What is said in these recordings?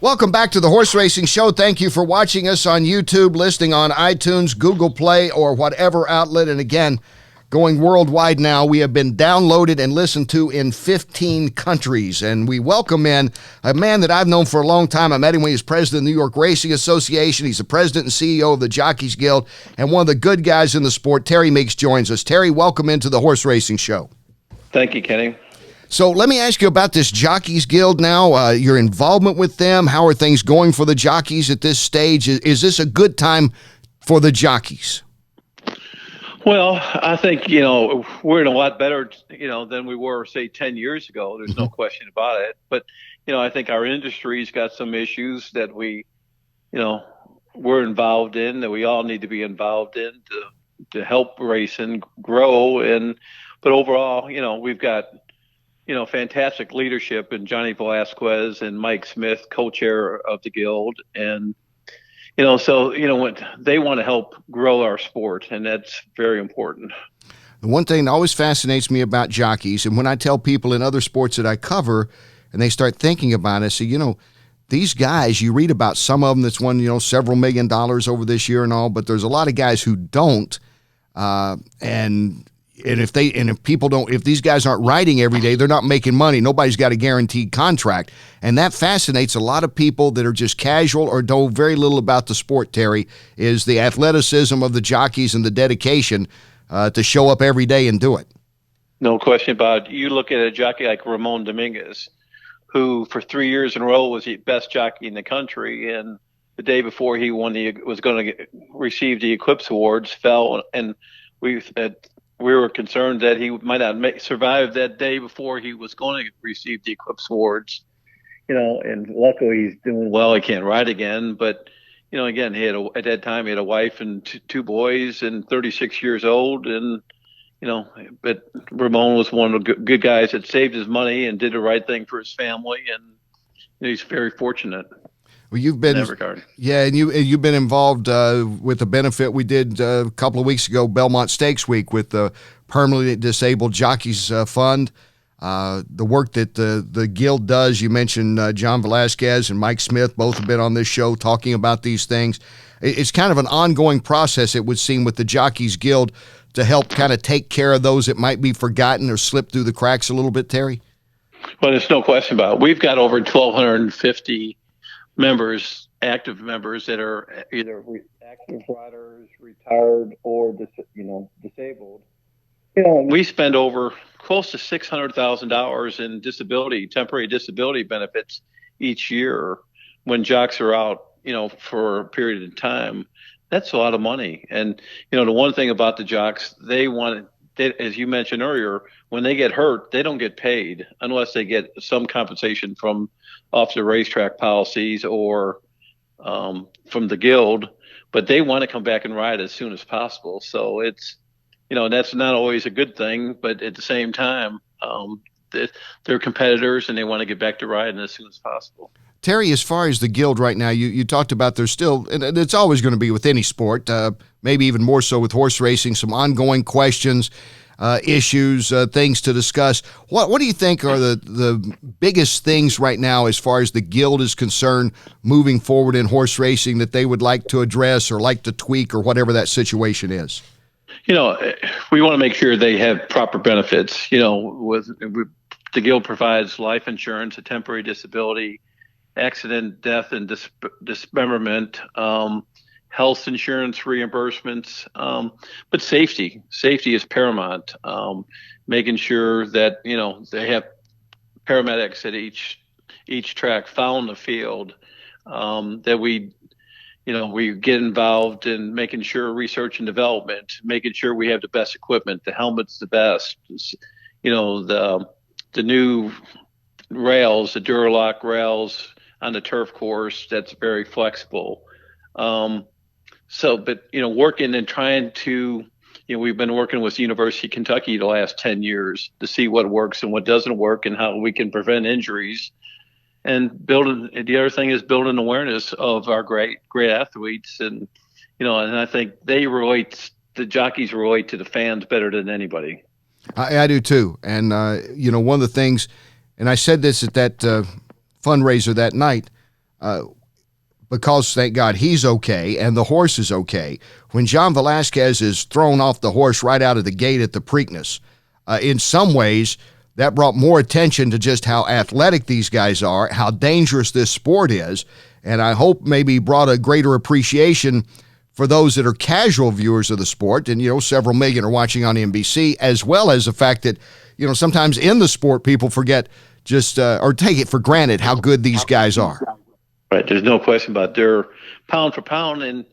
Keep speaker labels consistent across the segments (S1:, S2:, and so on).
S1: Welcome back to the Horse Racing Show. Thank you for watching us on YouTube, listening on iTunes, Google Play, or whatever outlet. And again, going worldwide now, we have been downloaded and listened to in 15 countries. And we welcome in a man that I've known for a long time. I met him when he was president of the New York Racing Association. He's the president and CEO of the Jockeys Guild and one of the good guys in the sport. Terry Meeks joins us. Terry, welcome into the Horse Racing Show.
S2: Thank you, Kenny.
S1: So let me ask you about this Jockeys Guild now, your involvement with them. How are things going for the jockeys at this stage? Is this a good time for the jockeys?
S2: Well, I think, we're in a lot better, than we were, say, 10 years ago. There's no question about it. But, I think our industry's got some issues that we're involved in, that we all need to be involved in to help racing grow. But overall, we've got fantastic leadership in Johnny Velasquez and Mike Smith, co-chair of the Guild. And, when they want to help grow our sport, and that's very important.
S1: The one thing that always fascinates me about jockeys, and when I tell people in other sports that I cover, and they start thinking about it, I say, these guys, you read about some of them that's won, several $1 million over this year and all, but there's a lot of guys who don't. If these guys aren't riding every day, they're not making money. Nobody's got a guaranteed contract. And that fascinates a lot of people that are just casual or know very little about the sport, Terry, is the athleticism of the jockeys and the dedication to show up every day and do it.
S2: No question about it. You look at a jockey like Ramon Dominguez, who for 3 years in a row was the best jockey in the country, and the day before he was going to receive the Eclipse Awards, fell, and we were concerned that he might not survive that day before he was going to receive the Eclipse Awards, and luckily he's doing well. He can't ride again, but, again, at that time he had a wife and two boys and 36 years old. And, but Ramon was one of the good guys that saved his money and did the right thing for his family. And he's very fortunate.
S1: Well, you've been, and you've been involved with a benefit we did a couple of weeks ago, Belmont Stakes Week, with the Permanently Disabled Jockeys Fund. The work that the Guild does, you mentioned John Velasquez and Mike Smith, both have been on this show talking about these things. It's kind of an ongoing process, it would seem, with the Jockeys Guild to help kind of take care of those that might be forgotten or slip through the cracks a little bit, Terry?
S2: Well, there's no question about it. We've got over 1,250 active members that are either active riders, retired, or disabled. We spend over close to $600,000 in temporary disability benefits each year when jocks are out, for a period of time. That's a lot of money. And the one thing about the jocks, as you mentioned earlier, when they get hurt, they don't get paid unless they get some compensation from off the racetrack policies or from the Guild, but they want to come back and ride as soon as possible. So it's, that's not always a good thing, but at the same time, they're competitors and they want to get back to riding as soon as possible.
S1: Terry, as far as the Guild right now, you talked about there's still, and it's always going to be with any sport, maybe even more so with horse racing, some ongoing questions, issues, things to discuss. What do you think are the biggest things right now as far as the Guild is concerned moving forward in horse racing that they would like to address or like to tweak or whatever that situation is?
S2: We want to make sure they have proper benefits. The Guild provides life insurance, a temporary disability, accident, death, and dismemberment, health insurance reimbursements, but safety is paramount. Making sure that they have paramedics at each track found the field, that we get involved in making sure research and development, making sure we have the best equipment, the helmets the best, the new rails, the Duralock rails on the turf course, that's very flexible. Working and trying to, we've been working with the University of Kentucky the last 10 years to see what works and what doesn't work and how we can prevent injuries. And the other thing is building awareness of our great athletes. And I think the jockeys relate to the fans better than anybody.
S1: I do too. And, one of the things, and I said this at that fundraiser that night, because thank God he's okay and the horse is okay. When John Velasquez is thrown off the horse right out of the gate at the Preakness, in some ways that brought more attention to just how athletic these guys are, how dangerous this sport is, and I hope maybe brought a greater appreciation for those that are casual viewers of the sport. And, several million are watching on NBC, as well as the fact that, sometimes in the sport, people forget just or take it for granted how good these guys are.
S2: Right. There's no question about their pound for pound. And,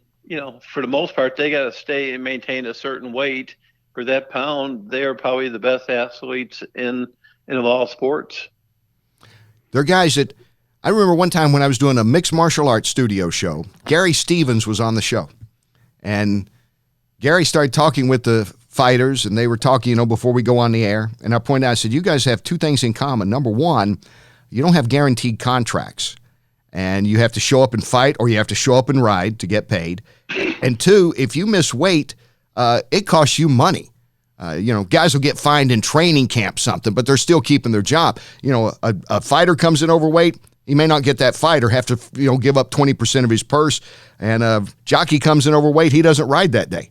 S2: for the most part, they got to stay and maintain a certain weight for that pound. They are probably the best athletes in all sports.
S1: They're guys that I remember one time when I was doing a mixed martial arts studio show, Gary Stevens was on the show. And Gary started talking with the fighters, and they were talking, before we go on the air. And I pointed out, I said, you guys have two things in common. Number one, you don't have guaranteed contracts. And you have to show up and fight, or you have to show up and ride to get paid. And two, if you miss weight, it costs you money. Guys will get fined in training camp something, but they're still keeping their job. A fighter comes in overweight, he may not get that fight or have to, give up 20% of his purse. And a jockey comes in overweight, he doesn't ride that day.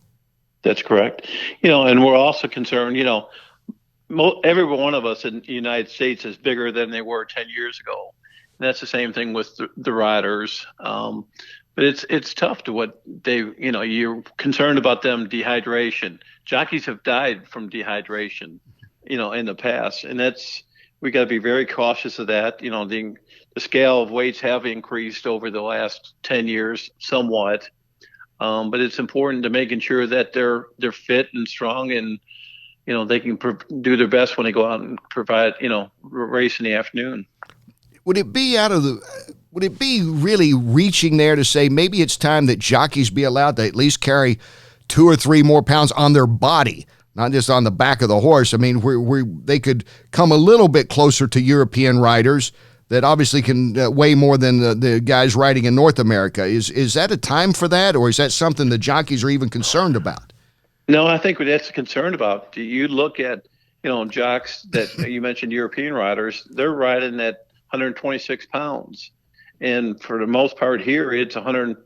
S2: That's correct. And we're also concerned, every one of us in the United States is bigger than they were 10 years ago. And that's the same thing with the riders. But it's tough to what you're concerned about them dehydration. Jockeys have died from dehydration, in the past. And we got to be very cautious of that. The scale of weights have increased over the last 10 years somewhat. But it's important to making sure that they're fit and strong, and they can do their best when they go out and provide race in the afternoon.
S1: Would it be really reaching there to say maybe it's time that jockeys be allowed to at least carry 2 or 3 more pounds on their body, not just on the back of the horse? I mean, they could come a little bit closer to European riders that obviously can weigh more than the guys riding in North America. Is that a time for that, or is that something the jockeys are even concerned about?
S2: No, I think that's concerned about. You look at, jocks that you mentioned, European riders, they're riding at 126 pounds. And for the most part here, it's 100,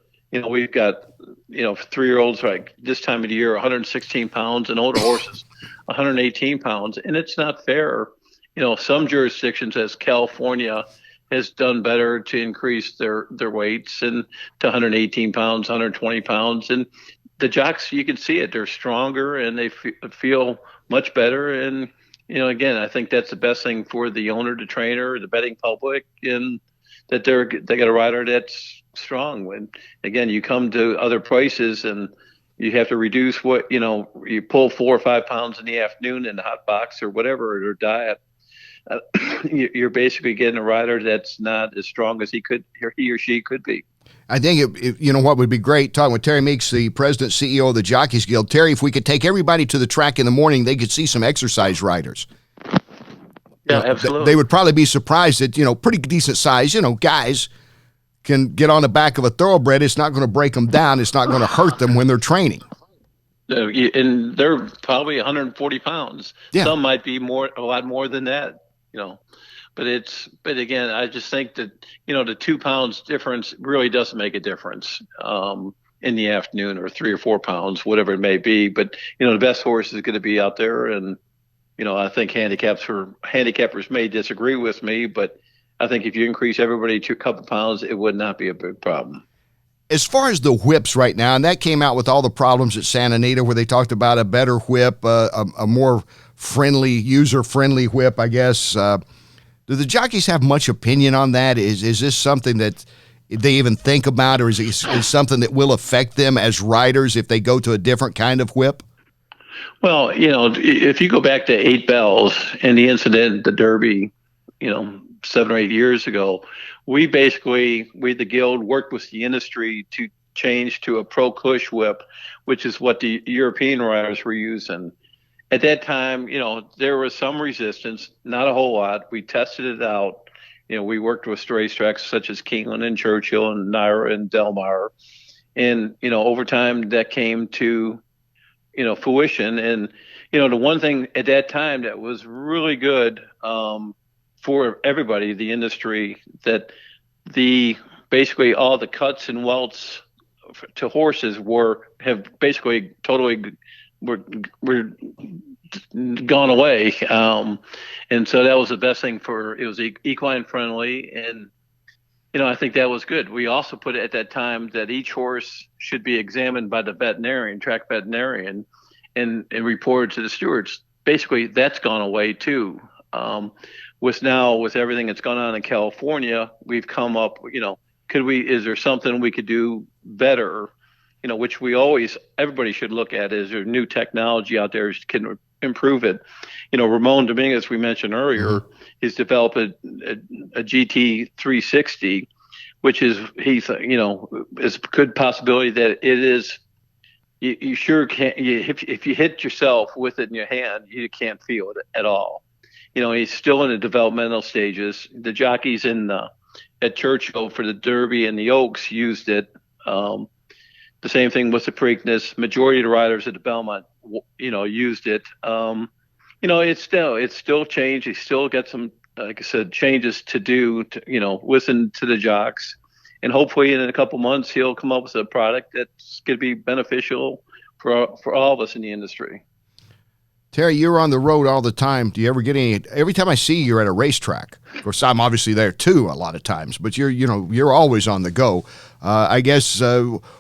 S2: we've got, 3-year-olds like this time of the year, 116 pounds, and older horses, 118 pounds. And it's not fair. Some jurisdictions, as California, has done better to increase their weights and to 118 pounds, 120 pounds. And the jocks, you can see it, they're stronger and they feel much better. And, again, I think that's the best thing for the owner, the trainer, the betting public, and that they got a rider that's strong. When, again, you come to other places and you have to reduce what, you pull 4 or 5 pounds in the afternoon in the hot box or whatever, or diet. You're basically getting a rider that's not as strong as he or she could be.
S1: I think what would be great, talking with Terry Meeks, the president, CEO of the Jockeys Guild. Terry, if we could take everybody to the track in the morning, they could see some exercise riders.
S2: Yeah, absolutely.
S1: They would probably be surprised that, pretty decent size, guys can get on the back of a thoroughbred. It's not going to break them down. It's not going to hurt them when they're training.
S2: And they're probably 140 pounds.
S1: Yeah.
S2: Some might be a lot more than that. But again, I just think that, the 2 pounds difference really doesn't make a difference in the afternoon, or 3 or 4 pounds, whatever it may be. But, the best horse is going to be out there. And, I think handicappers may disagree with me, but I think if you increase everybody to a couple pounds, it would not be a big problem.
S1: As far as the whips right now, and that came out with all the problems at Santa Anita, where they talked about a better whip, a more user-friendly whip, I guess. Do the jockeys have much opinion on that? Is this something that they even think about, or is something that will affect them as riders if they go to a different kind of whip?
S2: Well, if you go back to 8 Bells and the incident at the Derby, 7 or 8 years ago, we the Guild worked with the industry to change to a Pro Cush whip, which is what the European riders were using. At that time, there was some resistance, not a whole lot. We tested it out. We worked with racetracks such as Keeneland and Churchill and Naira and Del Mar. And, over time that came to, fruition. And, the one thing at that time that was really good for everybody, the industry, that the basically all the cuts and welts to horses have basically totally were gone away. And so that was the best thing it was equine friendly. And, I think that was good. We also put it at that time that each horse should be examined by the track veterinarian, and reported to the stewards. Basically, that's gone away too. With everything that's gone on in California, we've come up, is there something we could do better? Which everybody should look at. Is there new technology out there that can improve it? Ramon Dominguez, we mentioned earlier, he's developed a GT 360, which is, is a good possibility that it is. You sure can't. If you hit yourself with it in your hand, you can't feel it at all. He's still in the developmental stages. The jockeys at Churchill for the Derby and the Oaks used it. The same thing with the Preakness. Majority of the riders at the Belmont, used it. It's still changed. He still got some, like I said, changes to do. Listen to the jocks, and hopefully in a couple months he'll come up with a product that's going to be beneficial for all of us in the industry.
S1: Terry, you're on the road all the time. Do you ever get every time I see you, you're at a racetrack? Of course, I'm obviously there too a lot of times, but you're always on the go. I guess,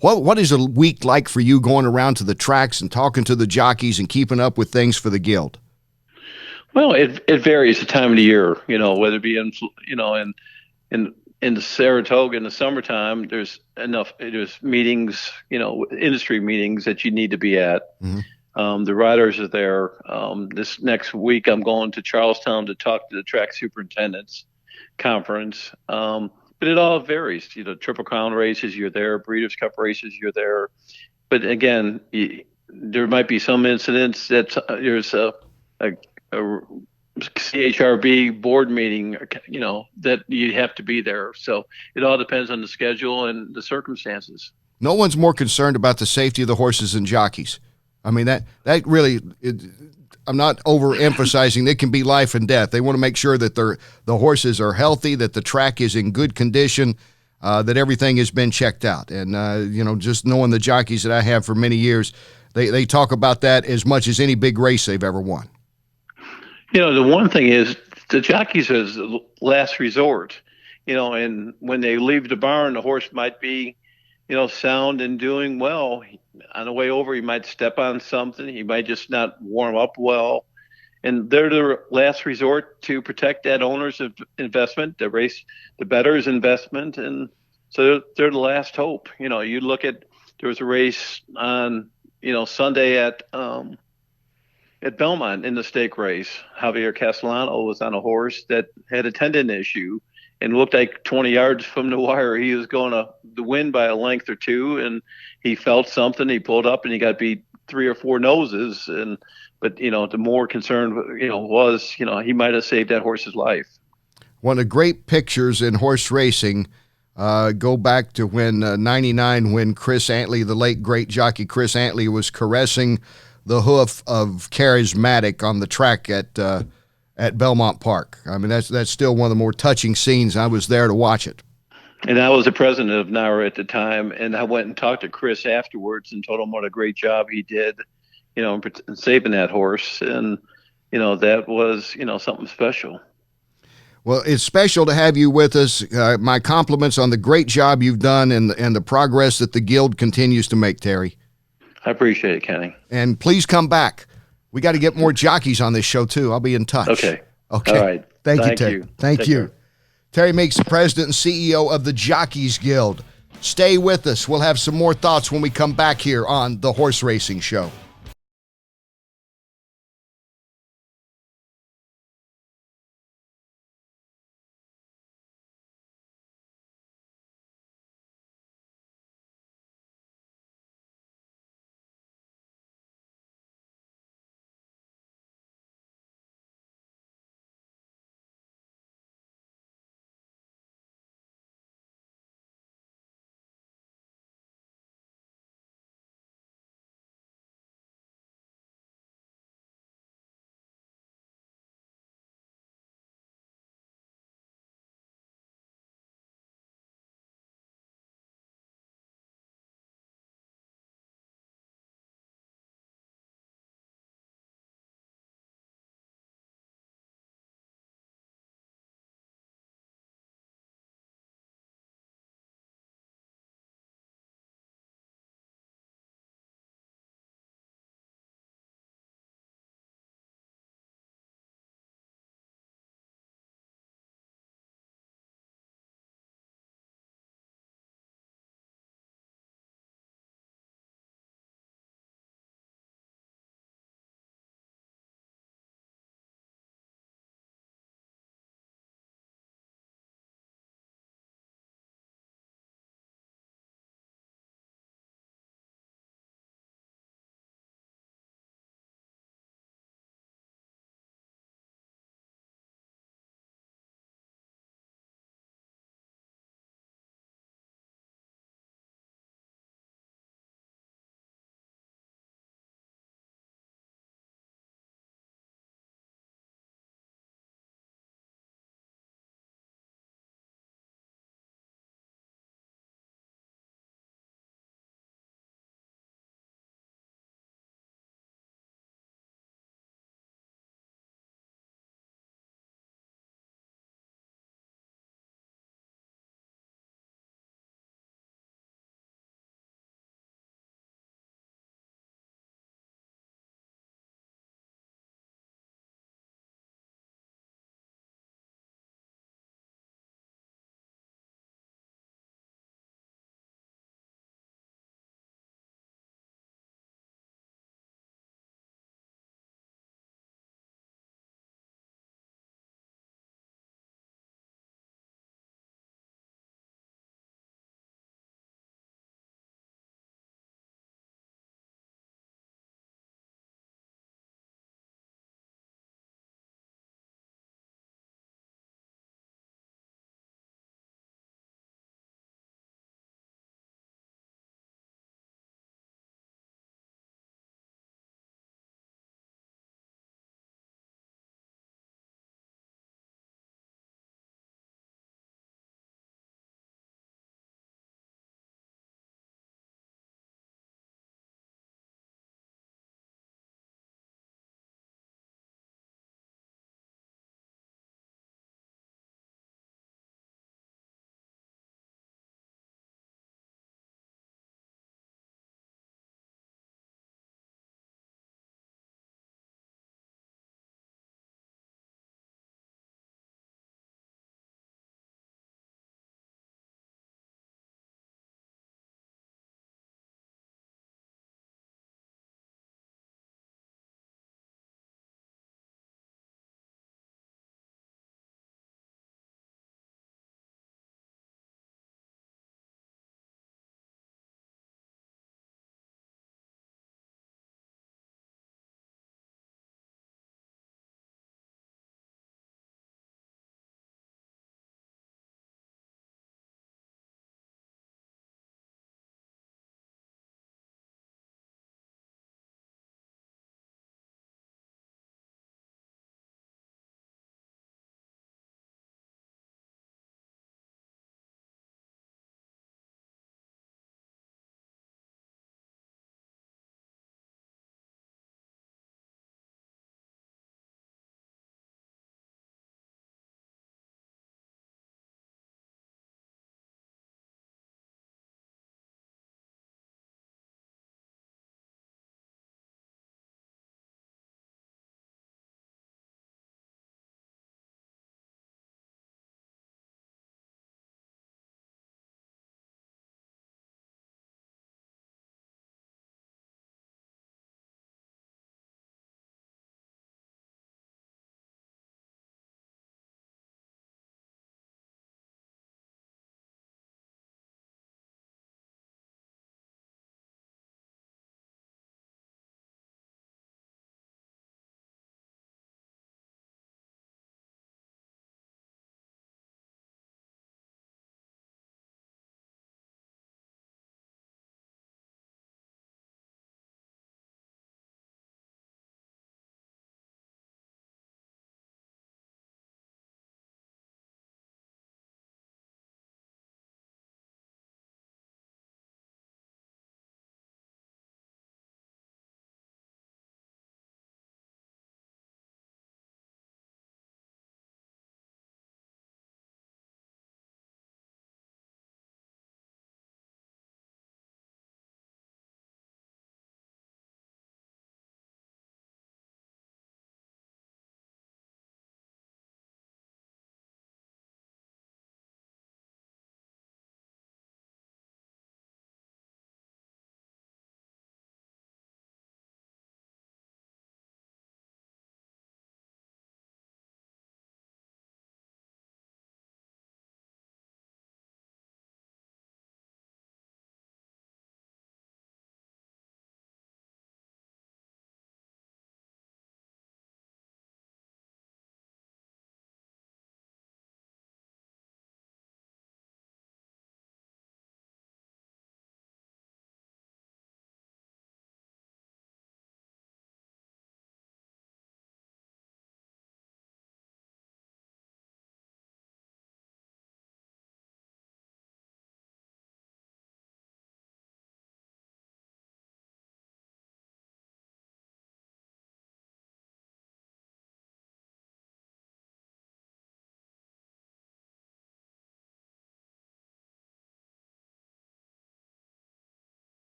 S1: what is a week like for you going around to the tracks and talking to the jockeys and keeping up with things for the Guild?
S2: Well, it varies the time of the year, whether it be in the Saratoga in the summertime, there's meetings, industry meetings that you need to be at. Mm-hmm. The riders are there. This next week, I'm going to Charlestown to talk to the track superintendents conference. But it all varies. Triple Crown races, you're there. Breeders' Cup races, you're there. But again, there might be some incidents that there's a CHRB board meeting, that you have to be there. So it all depends on the schedule and the circumstances.
S1: No one's more concerned about the safety of the horses than jockeys. I mean, that really, I'm not overemphasizing. It can be life and death. They want to make sure that the horses are healthy, that the track is in good condition, that everything has been checked out. And, just knowing the jockeys that I have for many years, they talk about that as much as any big race they've ever won.
S2: The one thing is the jockeys is the last resort, and when they leave the barn, the horse might be, sound and doing well. On the way over, he might step on something. He might just not warm up well. And they're the last resort to protect that owner's investment, the bettor's investment. And so they're the last hope. You look at, there was a race on, Sunday at Belmont in the stake race. Javier Castellano was on a horse that had a tendon issue and looked like 20 yards from the wire he was going to win by a length or two, and he felt something. He pulled up and he got beat 3 or 4 noses. But the more concern, was, he might have saved that horse's life.
S1: One of the great pictures in horse racing go back to when 99, when Chris Antley, the late great jockey Chris Antley, was caressing the hoof of Charismatic on the track at Belmont Park. I mean, that's still one of the more touching scenes. I was there to watch it.
S2: And I was the president of NARA at the time, and I went and talked to Chris afterwards and told him what a great job he did, in saving that horse. And, that was, something special.
S1: Well, it's special to have you with us. My compliments on the great job you've done and the progress that the Guild continues to make, Terry.
S2: I appreciate it, Kenny.
S1: And please come back. We got to get more jockeys on this show, too. I'll be in touch.
S2: Okay. All right.
S1: Thank you, Terry. Thank you. Care. Terry Meyocks, the president and CEO of the Jockeys Guild. Stay with us. We'll have some more thoughts when we come back here on The Horse Racing Show.